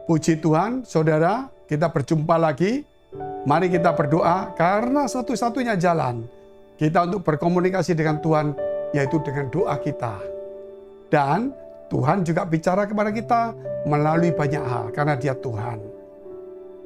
Puji Tuhan, saudara, kita berjumpa lagi. Mari kita berdoa karena satu-satunya jalan kita untuk berkomunikasi dengan Tuhan yaitu dengan doa kita. Dan Tuhan juga bicara kepada kita melalui banyak hal karena Dia Tuhan.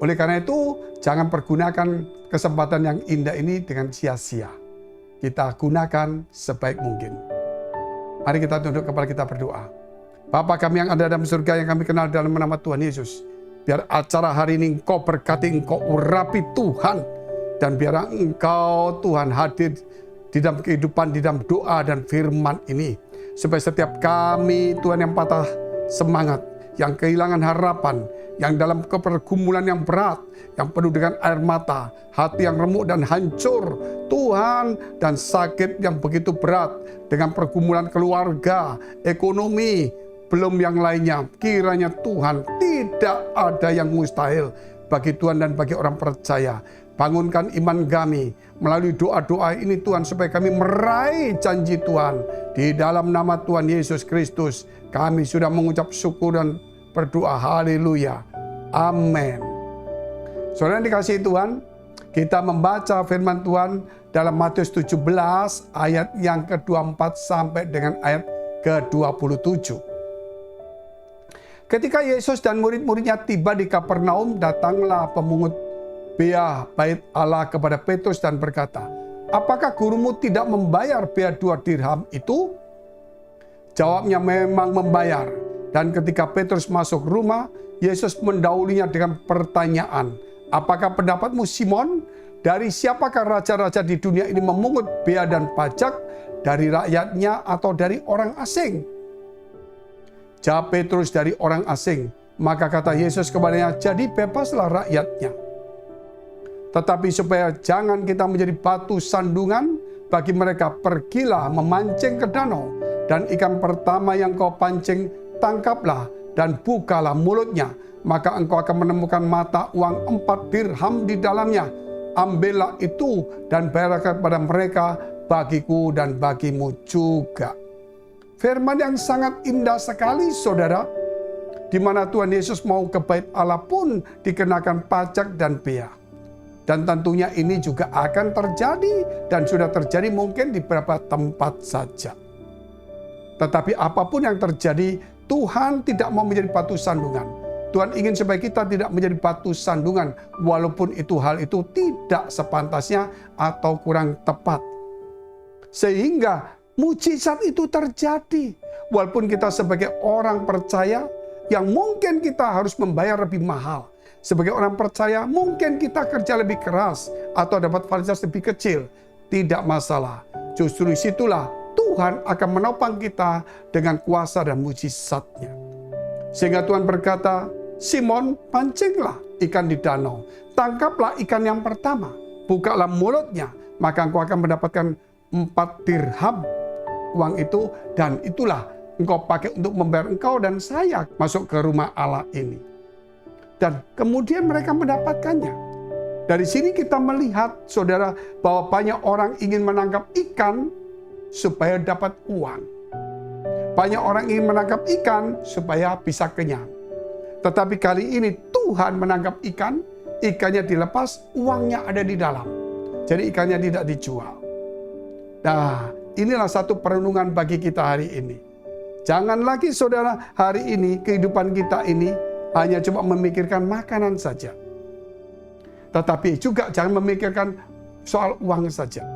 Oleh karena itu, jangan pergunakan kesempatan yang indah ini dengan sia-sia. Kita gunakan sebaik mungkin. Mari kita tunduk kepala, kita berdoa. Bapa kami yang ada dalam surga, yang kami kenal dalam nama Tuhan Yesus. Biar acara hari ini Engkau berkati, Engkau urapi Tuhan. Dan biar Engkau Tuhan hadir di dalam kehidupan, di dalam doa dan firman ini. Supaya setiap kami Tuhan yang patah semangat, yang kehilangan harapan, yang dalam kepergumulan yang berat, yang penuh dengan air mata, hati yang remuk dan hancur, Tuhan, dan sakit yang begitu berat, dengan pergumulan keluarga, ekonomi, belum yang lainnya. Kiranya Tuhan, tidak ada yang mustahil bagi Tuhan dan bagi orang percaya. Bangunkan iman kami melalui doa-doa ini Tuhan, supaya kami meraih janji Tuhan. Di dalam nama Tuhan Yesus Kristus kami sudah mengucap syukur dan berdoa. Haleluya. Amin. Saudara yang dikasihi Tuhan, kita membaca firman Tuhan dalam Matius 17 ayat yang ke-24 sampai dengan ayat ke-27. Ketika Yesus dan murid-muridnya tiba di Kapernaum, datanglah pemungut bea bait Allah kepada Petrus dan berkata, "Apakah gurumu tidak membayar bea 2 dirham itu?" Jawabnya, "Memang membayar." Dan ketika Petrus masuk rumah, Yesus mendahulunya dengan pertanyaan, "Apakah pendapatmu Simon? Dari siapakah raja-raja di dunia ini memungut bea dan pajak? Dari rakyatnya atau dari orang asing?" Jawab Petrus, "Dari orang asing." Maka kata Yesus kepadanya, "Jadi bebaslah rakyatnya. Tetapi supaya jangan kita menjadi batu sandungan bagi mereka, pergilah memancing ke danau, dan ikan pertama yang kau pancing, tangkaplah dan bukalah mulutnya. Maka engkau akan menemukan mata uang 4 dirham di dalamnya. Ambillah itu dan bayarkan kepada mereka, bagiku dan bagimu juga." Firman yang sangat indah sekali, saudara, di mana Tuhan Yesus mau ke bait Allah pun dikenakan pajak dan bea. Dan tentunya ini juga akan terjadi dan sudah terjadi mungkin di beberapa tempat saja. Tetapi apapun yang terjadi, Tuhan tidak mau menjadi batu sandungan. Tuhan ingin supaya kita tidak menjadi batu sandungan, walaupun hal itu tidak sepantasnya atau kurang tepat. Sehingga mujizat itu terjadi. Walaupun kita sebagai orang percaya, yang mungkin kita harus membayar lebih mahal. Sebagai orang percaya, mungkin kita kerja lebih keras atau dapat fasilitas lebih kecil. Tidak masalah. Justru disitulah Tuhan akan menopang kita dengan kuasa dan mujizatnya. Sehingga Tuhan berkata, "Simon, pancinglah ikan di danau. Tangkaplah ikan yang pertama. Bukalah mulutnya. Maka engkau akan mendapatkan 4 dirham uang itu, dan itulah engkau pakai untuk membayar engkau dan saya masuk ke rumah Allah ini." Dan kemudian mereka mendapatkannya. Dari sini kita melihat, saudara, bahwa banyak orang ingin menangkap ikan supaya dapat uang. Banyak orang ingin menangkap ikan supaya bisa kenyang. Tetapi kali ini Tuhan menangkap ikan, ikannya dilepas, uangnya ada di dalam. Jadi ikannya tidak dijual. Nah, inilah satu perenungan bagi kita hari ini. Jangan lagi, saudara, hari ini kehidupan kita ini hanya cuma memikirkan makanan saja. Tetapi juga jangan memikirkan soal uang saja.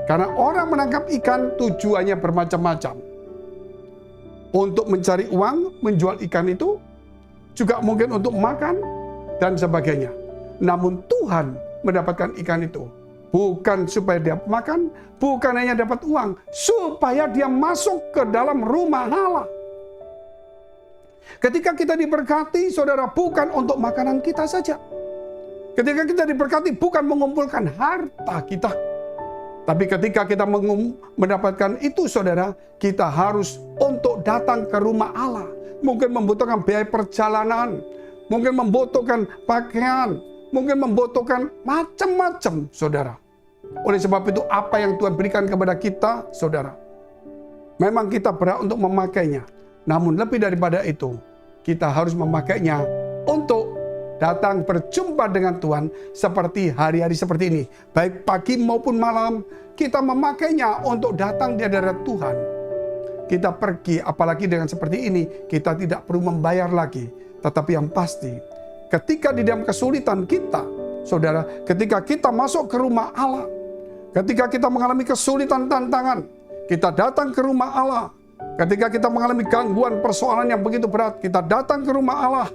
Karena orang menangkap ikan tujuannya bermacam-macam. Untuk mencari uang, menjual ikan itu, juga mungkin untuk makan dan sebagainya. Namun Tuhan mendapatkan ikan itu bukan supaya dia makan, bukan hanya dapat uang, supaya dia masuk ke dalam rumah Allah. Ketika kita diberkati, saudara, bukan untuk makanan kita saja. Ketika kita diberkati, bukan mengumpulkan harta kita. Tapi ketika kita mendapatkan itu, saudara, kita harus untuk datang ke rumah Allah. Mungkin membutuhkan biaya perjalanan, mungkin membutuhkan pakaian, mungkin membutuhkan macam-macam, saudara. Oleh sebab itu, apa yang Tuhan berikan kepada kita, saudara, memang kita berhak untuk memakainya. Namun lebih daripada itu, kita harus memakainya untuk datang berjumpa dengan Tuhan seperti hari-hari seperti ini. Baik pagi maupun malam, kita memakainya untuk datang di hadarat Tuhan. Kita pergi, apalagi dengan seperti ini, kita tidak perlu membayar lagi. Tetapi yang pasti, ketika di dalam kesulitan kita, saudara, ketika kita masuk ke rumah Allah, ketika kita mengalami kesulitan tantangan, kita datang ke rumah Allah. Ketika kita mengalami gangguan persoalan yang begitu berat, kita datang ke rumah Allah.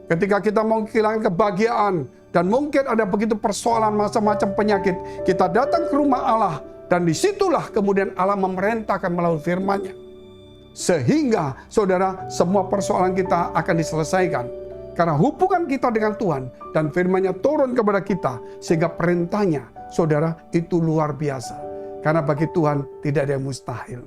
Ketika kita mau kehilangan kebahagiaan, dan mungkin ada begitu persoalan macam-macam penyakit, kita datang ke rumah Allah, dan disitulah kemudian Allah memerintahkan melalui firman-Nya. Sehingga, saudara, semua persoalan kita akan diselesaikan. Karena hubungan kita dengan Tuhan, dan firman-Nya turun kepada kita, sehingga perintahnya, saudara, itu luar biasa. Karena bagi Tuhan tidak ada yang mustahil.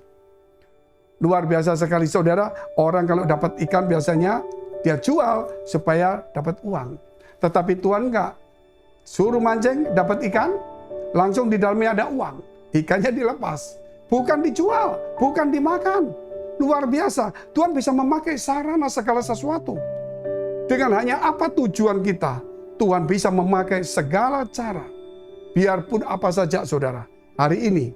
Luar biasa sekali, saudara. Orang kalau dapat ikan biasanya dia jual supaya dapat uang. Tetapi Tuhan enggak. Suruh mancing, dapat ikan, langsung di dalamnya ada uang. Ikannya dilepas. Bukan dijual, bukan dimakan. Luar biasa. Tuhan bisa memakai sarana segala sesuatu. Dengan hanya apa tujuan kita, Tuhan bisa memakai segala cara. Biarpun apa saja, saudara. Hari ini,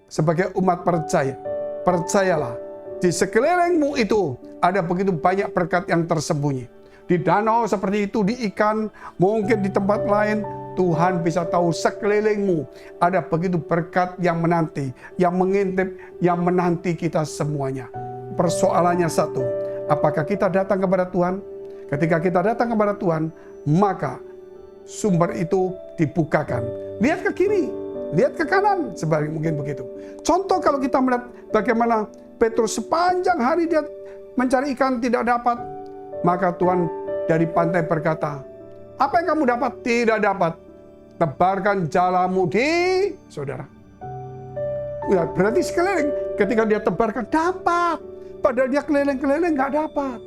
sebagai umat percaya, percayalah, di sekelilingmu itu ada begitu banyak berkat yang tersembunyi. Di danau seperti itu, di ikan, mungkin di tempat lain, Tuhan bisa tahu sekelilingmu ada begitu berkat yang menanti, yang mengintip, yang menanti kita semuanya. Persoalannya satu, apakah kita datang kepada Tuhan? Ketika kita datang kepada Tuhan, maka sumber itu dibukakan. Lihat ke kiri, lihat ke kanan, sebalik mungkin begitu. Contoh kalau kita melihat bagaimana Petrus sepanjang hari dia mencari ikan tidak dapat. Maka Tuhan dari pantai berkata, apa yang kamu dapat? Tidak dapat. Tebarkan jalamu di, saudara. Ya, berarti sekeliling. Ketika dia tebarkan, dapat. Padahal dia keliling-keliling nggak dapat.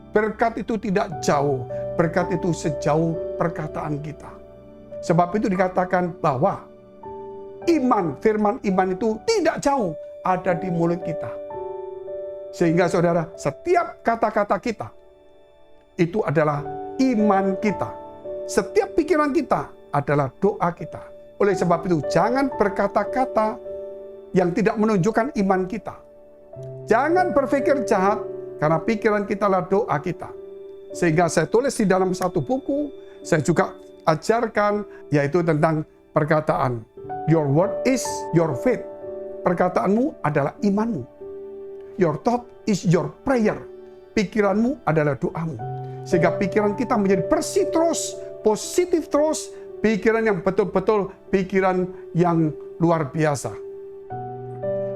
Berkat itu tidak jauh. Berkat itu sejauh perkataan kita. Sebab itu dikatakan bahwa iman, firman iman itu tidak jauh. Ada di mulut kita. Sehingga saudara, setiap kata-kata kita itu adalah iman kita. Setiap pikiran kita adalah doa kita. Oleh sebab itu, jangan berkata-kata yang tidak menunjukkan iman kita. Jangan berpikir jahat, karena pikiran kita adalah doa kita. Sehingga saya tulis di dalam satu buku, saya juga ajarkan, yaitu tentang perkataan. Your word is your faith. Perkataanmu adalah imanmu. Your thought is your prayer. Pikiranmu adalah doamu. Sehingga pikiran kita menjadi bersih terus, positif terus. Pikiran yang betul-betul pikiran yang luar biasa.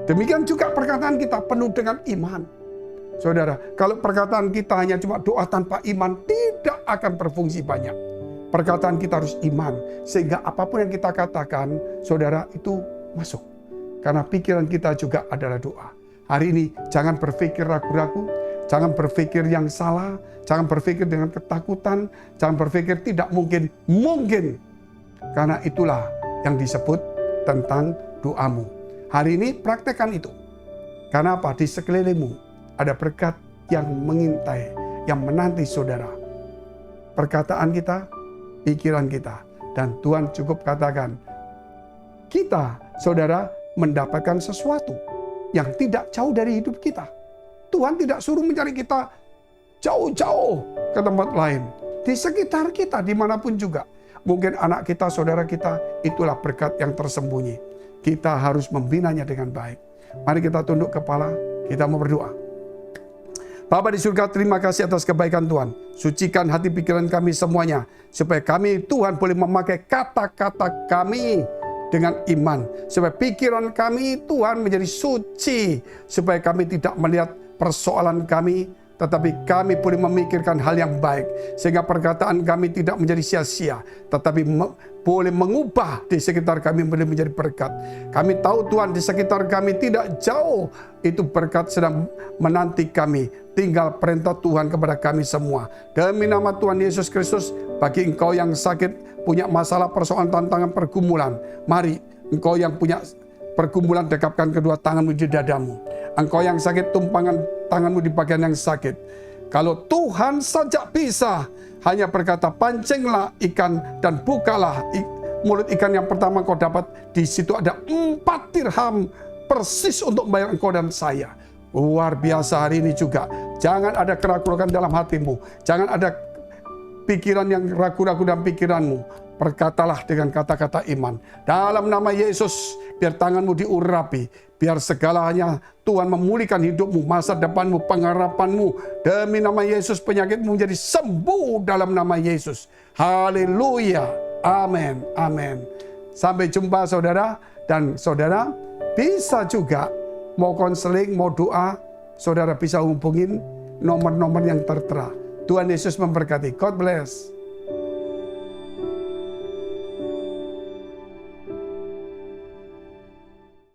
Demikian juga perkataan kita penuh dengan iman. Saudara, kalau perkataan kita hanya cuma doa tanpa iman, tidak akan berfungsi banyak. Perkataan kita harus iman. Sehingga apapun yang kita katakan, saudara, itu masuk. Karena pikiran kita juga adalah doa. Hari ini jangan berpikir ragu-ragu, jangan berpikir yang salah, jangan berpikir dengan ketakutan, jangan berpikir tidak mungkin. Mungkin. Karena itulah yang disebut tentang doamu. Hari ini praktekkan itu. Karena apa? Di sekelilingmu ada berkat yang mengintai, yang menanti saudara. Perkataan kita, pikiran kita. Dan Tuhan cukup katakan, kita, saudara, mendapatkan sesuatu yang tidak jauh dari hidup kita. Tuhan tidak suruh mencari kita jauh-jauh ke tempat lain. Di sekitar kita, dimanapun juga. Mungkin anak kita, saudara kita, itulah berkat yang tersembunyi. Kita harus membinanya dengan baik. Mari kita tunduk kepala, kita mau berdoa. Bapa di surga, terima kasih atas kebaikan Tuhan. Sucikan hati pikiran kami semuanya, supaya kami, Tuhan, boleh memakai kata-kata kami dengan iman. Supaya pikiran kami, Tuhan, menjadi suci. Supaya kami tidak melihat persoalan kami, tetapi kami boleh memikirkan hal yang baik. Sehingga perkataan kami tidak menjadi sia-sia, tetapi boleh mengubah di sekitar kami boleh menjadi berkat. Kami tahu Tuhan di sekitar kami tidak jauh, itu berkat sedang menanti kami. Tinggal perintah Tuhan kepada kami semua. Demi nama Tuhan Yesus Kristus, bagi engkau yang sakit, punya masalah, persoalan, tantangan, pergumulan, mari engkau yang punya pergumulan, dekapkan kedua tanganmu di dadamu. Engkau yang sakit, tumpangan tanganmu di bagian yang sakit. Kalau Tuhan saja bisa, hanya berkata, pancinglah ikan dan bukalah mulut ikan yang pertama kau dapat. Di situ ada 4 dirham persis untuk membayar engkau dan saya. Luar biasa hari ini juga. Jangan ada keraguan dalam hatimu. Jangan ada pikiran yang ragu-ragu dalam pikiranmu. Berkatalah dengan kata-kata iman. Dalam nama Yesus, biar tanganmu diurapi. Biar segalanya Tuhan memulihkan hidupmu, masa depanmu, pengharapanmu. Demi nama Yesus, penyakitmu menjadi sembuh dalam nama Yesus. Haleluya. Amin. Amin. Sampai jumpa saudara. Dan saudara bisa juga mau konseling, mau doa, saudara bisa hubungin nomor-nomor yang tertera. Tuhan Yesus memberkati. God bless.